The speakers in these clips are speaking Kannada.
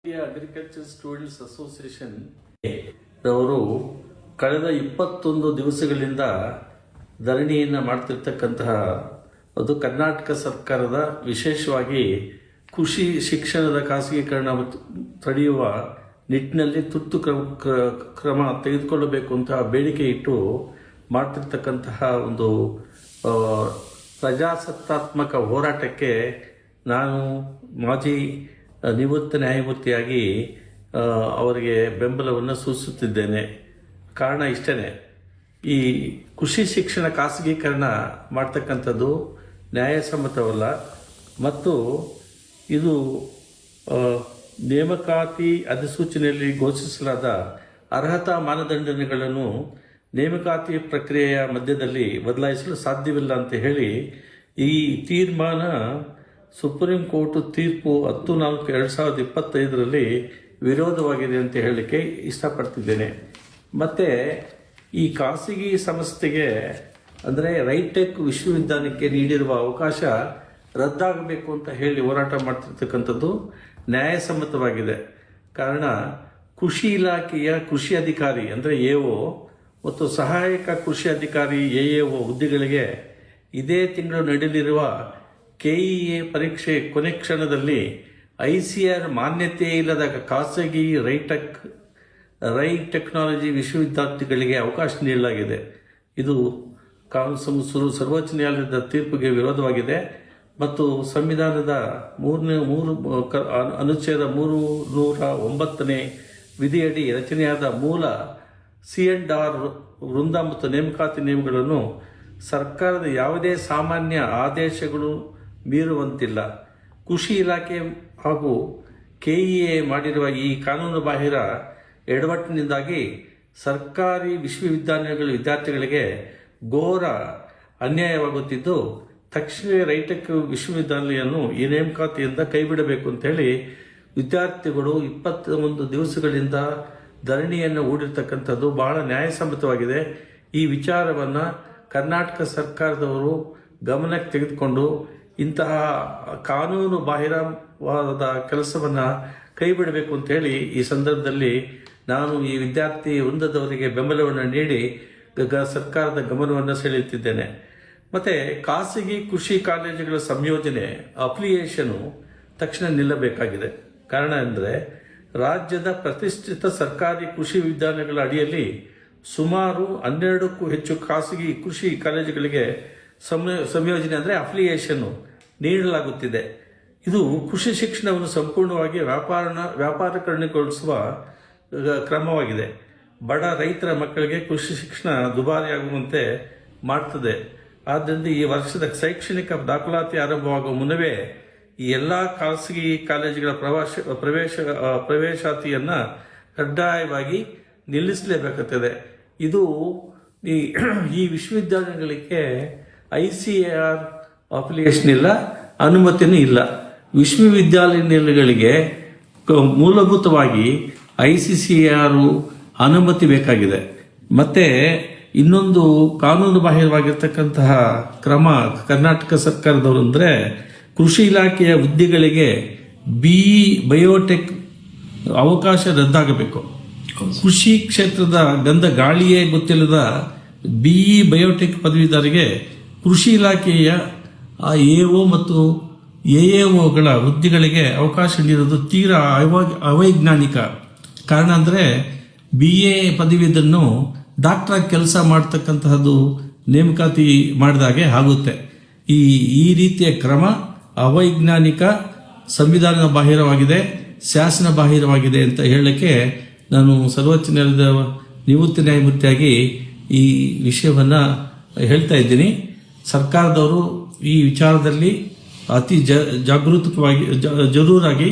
ಇಂಡಿಯಾ ಅಗ್ರಿಕಲ್ಚರ್ ಸ್ಟೂಡೆಂಟ್ಸ್ ಅಸೋಸಿಯೇಷನ್ ಅವರು ಕಳೆದ 21 ದಿವಸಗಳಿಂದ ಧರಣಿಯನ್ನು ಮಾಡ್ತಿರ್ತಕ್ಕಂತಹ ಅದು ಕರ್ನಾಟಕ ಸರ್ಕಾರದ ವಿಶೇಷವಾಗಿ ಕೃಷಿ ಶಿಕ್ಷಣದ ಖಾಸಗೀಕರಣ ತಡೆಯುವ ನಿಟ್ಟಿನಲ್ಲಿ ತುರ್ತು ಕ್ರಮ ತೆಗೆದುಕೊಳ್ಳಬೇಕು ಅಂತ ಬೇಡಿಕೆ ಇಟ್ಟು ಮಾಡ್ತಿರ್ತಕ್ಕಂತಹ ಒಂದು ಪ್ರಜಾಸತ್ತಾತ್ಮಕ ಹೋರಾಟಕ್ಕೆ ನಾನು ಮಾಜಿ ನಿವೃತ್ತ ನ್ಯಾಯಮೂರ್ತಿಯಾಗಿ ಅವರಿಗೆ ಬೆಂಬಲವನ್ನು ಸೂಚಿಸುತ್ತಿದ್ದೇನೆ. ಕಾರಣ ಇಷ್ಟೇ, ಈ ಕೃಷಿ ಶಿಕ್ಷಣ ಖಾಸಗೀಕರಣ ಮಾಡ್ತಕ್ಕಂಥದ್ದು ನ್ಯಾಯಸಮ್ಮತವಲ್ಲ ಮತ್ತು ಇದು ನೇಮಕಾತಿ ಅಧಿಸೂಚನೆಯಲ್ಲಿ ಘೋಷಿಸಲಾದ ಅರ್ಹತಾ ಮಾನದಂಡಗಳನ್ನು ನೇಮಕಾತಿ ಪ್ರಕ್ರಿಯೆಯ ಮಧ್ಯದಲ್ಲಿ ಬದಲಾಯಿಸಲು ಸಾಧ್ಯವಿಲ್ಲ ಅಂತ ಹೇಳಿ ಈ ತೀರ್ಮಾನ ಸುಪ್ರೀಂ ಕೋರ್ಟ್ ತೀರ್ಪು 10/4/2025 ವಿರೋಧವಾಗಿದೆ ಅಂತ ಹೇಳಲಿಕ್ಕೆ ಇಷ್ಟಪಡ್ತಿದ್ದೇನೆ. ಮತ್ತು ಈ ಖಾಸಗಿ ಸಂಸ್ಥೆಗೆ ಅಂದರೆ ರೈಟೆಕ್ ವಿಶ್ವವಿದ್ಯಾಲಯಕ್ಕೆ ನೀಡಿರುವ ಅವಕಾಶ ರದ್ದಾಗಬೇಕು ಅಂತ ಹೇಳಿ ಹೋರಾಟ ಮಾಡ್ತಿರ್ತಕ್ಕಂಥದ್ದು ನ್ಯಾಯಸಮ್ಮತವಾಗಿದೆ. ಕಾರಣ ಕೃಷಿ ಇಲಾಖೆಯ ಕೃಷಿ ಅಧಿಕಾರಿ ಅಂದರೆ ಎಒ ಮತ್ತು ಸಹಾಯಕ ಕೃಷಿ ಅಧಿಕಾರಿ ಎಎಒ ಹುದ್ದೆಗಳಿಗೆ ಇದೇ ತಿಂಗಳು ನಡೆಯಲಿರುವ ಕೆಇಎ ಪರೀಕ್ಷೆ ಕೊನೆ ಕ್ಷಣದಲ್ಲಿ ICAR ಮಾನ್ಯತೆ ಇಲ್ಲದ ಖಾಸಗಿ ರೈಟ್ ಟೆಕ್ನಾಲಜಿ ವಿಶ್ವವಿದ್ಯಾರ್ಥಿಗಳಿಗೆ ಅವಕಾಶ ನೀಡಲಾಗಿದೆ. ಇದು ಸರ್ವೋಚ್ಚ ನ್ಯಾಯಾಲಯದ ತೀರ್ಪಿಗೆ ವಿರೋಧವಾಗಿದೆ ಮತ್ತು ಸಂವಿಧಾನದ ಅನುಚ್ಛೇದ 309ನೇ ವಿಧಿಯಡಿ ರಚನೆಯಾದ ಮೂಲ C&R ವೃಂದ ಮತ್ತು ನೇಮಕಾತಿ ನಿಯಮಗಳನ್ನು ಸರ್ಕಾರದ ಯಾವುದೇ ಸಾಮಾನ್ಯ ಆದೇಶಗಳು ಮೀರುವಂತಿಲ್ಲ. ಕೃಷಿ ಇಲಾಖೆ ಹಾಗೂ ಕೆಇಎ ಮಾಡಿರುವ ಈ ಕಾನೂನು ಬಾಹಿರ ಎಡವಟ್ಟಿನಿಂದಾಗಿ ಸರ್ಕಾರಿ ವಿಶ್ವವಿದ್ಯಾಲಯಗಳ ವಿದ್ಯಾರ್ಥಿಗಳಿಗೆ ಘೋರ ಅನ್ಯಾಯವಾಗುತ್ತಿದ್ದು, ತಕ್ಷಣ ರೈಟೆಕ್ ವಿಶ್ವವಿದ್ಯಾಲಯವನ್ನು ಈ ನೇಮಕಾತಿಯಿಂದ ಕೈಬಿಡಬೇಕು ಅಂತೇಳಿ ವಿದ್ಯಾರ್ಥಿಗಳು 21 ದಿವಸಗಳಿಂದ ಧರಣಿಯನ್ನು ಹೂಡಿರ್ತಕ್ಕಂಥದ್ದು ಬಹಳ ನ್ಯಾಯಸಮ್ಮತವಾಗಿದೆ. ಈ ವಿಚಾರವನ್ನು ಕರ್ನಾಟಕ ಸರ್ಕಾರದವರು ಗಮನಕ್ಕೆ ತೆಗೆದುಕೊಂಡು ಇಂತಹ ಕಾನೂನು ಬಾಹಿರವಾದ ಕೆಲಸವನ್ನು ಕೈಬಿಡಬೇಕು ಅಂತೇಳಿ ಈ ಸಂದರ್ಭದಲ್ಲಿ ನಾನು ಈ ವಿದ್ಯಾರ್ಥಿ ವೃಂದದವರಿಗೆ ಬೆಂಬಲವನ್ನು ನೀಡಿ ಸರ್ಕಾರದ ಗಮನವನ್ನು ಸೆಳೆಯುತ್ತಿದ್ದೇನೆ. ಮತ್ತು ಖಾಸಗಿ ಕೃಷಿ ಕಾಲೇಜುಗಳ ಸಂಯೋಜನೆ ಅಫಿಲಿಯೇಷನು ತಕ್ಷಣ ನಿಲ್ಲಬೇಕಾಗಿದೆ. ಕಾರಣ ಅಂದರೆ ರಾಜ್ಯದ ಪ್ರತಿಷ್ಠಿತ ಸರ್ಕಾರಿ ಕೃಷಿ ವಿದ್ಯಾಲಯಗಳ ಅಡಿಯಲ್ಲಿ ಸುಮಾರು 12ಕ್ಕೂ ಹೆಚ್ಚು ಖಾಸಗಿ ಕೃಷಿ ಕಾಲೇಜುಗಳಿಗೆ ಸಂಯೋಜನೆ ಅಂದರೆ ಅಫಿಲಿಯೇಷನ್ನು ನೀಡಲಾಗುತ್ತಿದೆ. ಇದು ಕೃಷಿ ಶಿಕ್ಷಣವನ್ನು ಸಂಪೂರ್ಣವಾಗಿ ವ್ಯಾಪಾರೀಕರಣಗೊಳಿಸುವ ಕ್ರಮವಾಗಿದೆ. ಬಡ ರೈತರ ಮಕ್ಕಳಿಗೆ ಕೃಷಿ ಶಿಕ್ಷಣ ದುಬಾರಿಯಾಗುವಂತೆ ಮಾಡ್ತದೆ. ಆದ್ದರಿಂದ ಈ ವರ್ಷದ ಶೈಕ್ಷಣಿಕ ದಾಖಲಾತಿ ಆರಂಭವಾಗುವ ಮುನ್ನವೇ ಈ ಎಲ್ಲ ಖಾಸಗಿ ಕಾಲೇಜುಗಳ ಪ್ರವೇಶಾತಿಯನ್ನು ಕಡ್ಡಾಯವಾಗಿ ನಿಲ್ಲಿಸಲೇಬೇಕಾಗ್ತದೆ. ಇದು ಈ ವಿಶ್ವವಿದ್ಯಾಲಯಗಳಿಗೆ ICAR ಅಫಿಲಿಯೇಷನ್ ಇಲ್ಲ, ಅನುಮತಿನೂ ಇಲ್ಲ. ವಿಶ್ವವಿದ್ಯಾಲಯಗಳಿಗೆ ಮೂಲಭೂತವಾಗಿ ICCAR ಅನುಮತಿ ಬೇಕಾಗಿದೆ. ಮತ್ತೆ ಇನ್ನೊಂದು ಕಾನೂನು ಬಾಹಿರವಾಗಿರ್ತಕ್ಕಂತಹ ಕ್ರಮ ಕರ್ನಾಟಕ ಸರ್ಕಾರದವರು ಅಂದರೆ ಕೃಷಿ ಇಲಾಖೆಯ ಹುದ್ದೆಗಳಿಗೆ ಬಯೋಟೆಕ್ ಅವಕಾಶ ರದ್ದಾಗಬೇಕು. ಕೃಷಿ ಕ್ಷೇತ್ರದ ಗಂಧ ಗಾಳಿಯೇ ಗೊತ್ತಿಲ್ಲದ ಬಯೋಟೆಕ್ ಪದವೀಧರಿಗೆ ಕೃಷಿ ಇಲಾಖೆಯ AO ಮತ್ತು AAOಗಳ ಹುದ್ದೆಗಳಿಗೆ ಅವಕಾಶ ನೀಡೋದು ತೀರಾ ಅವೈಜ್ಞಾನಿಕ. ಕಾರಣ ಅಂದರೆ BA ಪದವೀಧರನ್ನು ಡಾಕ್ಟರ್ ಕೆಲಸ ಮಾಡ್ತಕ್ಕಂತಹದ್ದು ನೇಮಕಾತಿ ಮಾಡಿದಾಗೆ ಆಗುತ್ತೆ. ಈ ರೀತಿಯ ಕ್ರಮ ಅವೈಜ್ಞಾನಿಕ, ಸಂವಿಧಾನ ಬಾಹಿರವಾಗಿದೆ, ಶಾಸನ ಬಾಹಿರವಾಗಿದೆ ಅಂತ ಹೇಳಲಿಕ್ಕೆ ನಾನು ಸರ್ವೋಚ್ಚ ನ್ಯಾಯಾಲಯದ ನಿವೃತ್ತ ನ್ಯಾಯಮೂರ್ತಿಯಾಗಿ ಈ ವಿಷಯವನ್ನು ಹೇಳ್ತಾ ಇದ್ದೀನಿ. ಸರ್ಕಾರದವರು ಈ ವಿಚಾರದಲ್ಲಿ ಅತಿ ಜಾಗೃತವಾಗಿ ಜರೂರಾಗಿ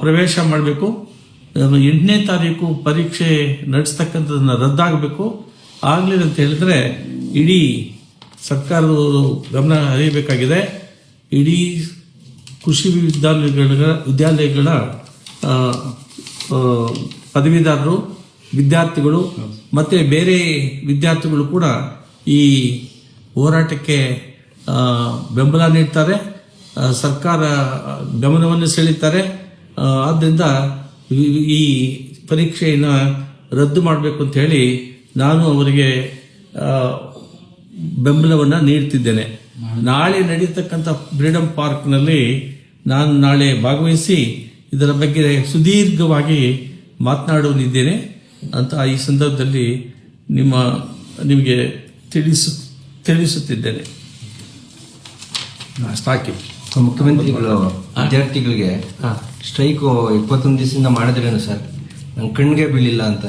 ಪ್ರವೇಶ ಮಾಡಬೇಕು. 8ನೇ ತಾರೀಕು ಪರೀಕ್ಷೆ ನಡೆಸ್ತಕ್ಕಂಥದ್ದನ್ನು ರದ್ದಾಗಬೇಕು. ಆಗಲಿಲ್ಲ ಅಂತ ಹೇಳಿದ್ರೆ ಇಡೀ ಸರ್ಕಾರದವರು ಗಮನ ಹರಿಯಬೇಕಾಗಿದೆ. ಇಡೀ ಕೃಷಿ ವಿದ್ಯಾಲಯಗಳ ಪದವೀಧರರು, ವಿದ್ಯಾರ್ಥಿಗಳು ಮತ್ತು ಬೇರೆ ವಿದ್ಯಾರ್ಥಿಗಳು ಕೂಡ ಈ ಹೋರಾಟಕ್ಕೆ ಬೆಂಬಲ ನೀಡ್ತಾರೆ, ಸರ್ಕಾರ ಗಮನವನ್ನು ಸೆಳೀತಾರೆ. ಆದ್ದರಿಂದ ಈ ಪರೀಕ್ಷೆಯನ್ನು ರದ್ದು ಮಾಡಬೇಕು ಅಂತ ಹೇಳಿ ನಾನು ಅವರಿಗೆ ಬೆಂಬಲವನ್ನು ನೀಡ್ತಿದ್ದೇನೆ. ನಾಳೆ ನಡೀತಕ್ಕಂಥ ಫ್ರೀಡಂ ಪಾರ್ಕ್ನಲ್ಲಿ ನಾನು ನಾಳೆ ಭಾಗವಹಿಸಿ ಇದರ ಬಗ್ಗೆ ಸುದೀರ್ಘವಾಗಿ ಮಾತನಾಡಲಿದ್ದೇನೆ ಅಂತ ಈ ಸಂದರ್ಭದಲ್ಲಿ ನಿಮಗೆ ತಿಳಿಸುತ್ತಿದ್ದೇನೆ. ಸಾಕಿ ಮುಖ್ಯಮಂತ್ರಿಗಳು ವಿದ್ಯಾರ್ಥಿಗಳಿಗೆ ಸ್ಟ್ರೈಕ್ 21 ದಿವಸದಿಂದ ಮಾಡಿದ್ರೇನು ಸರ್? ನಂಗೆ ಕಣ್ಣಿಗೆ ಬೀಳಿಲ್ಲ ಅಂತ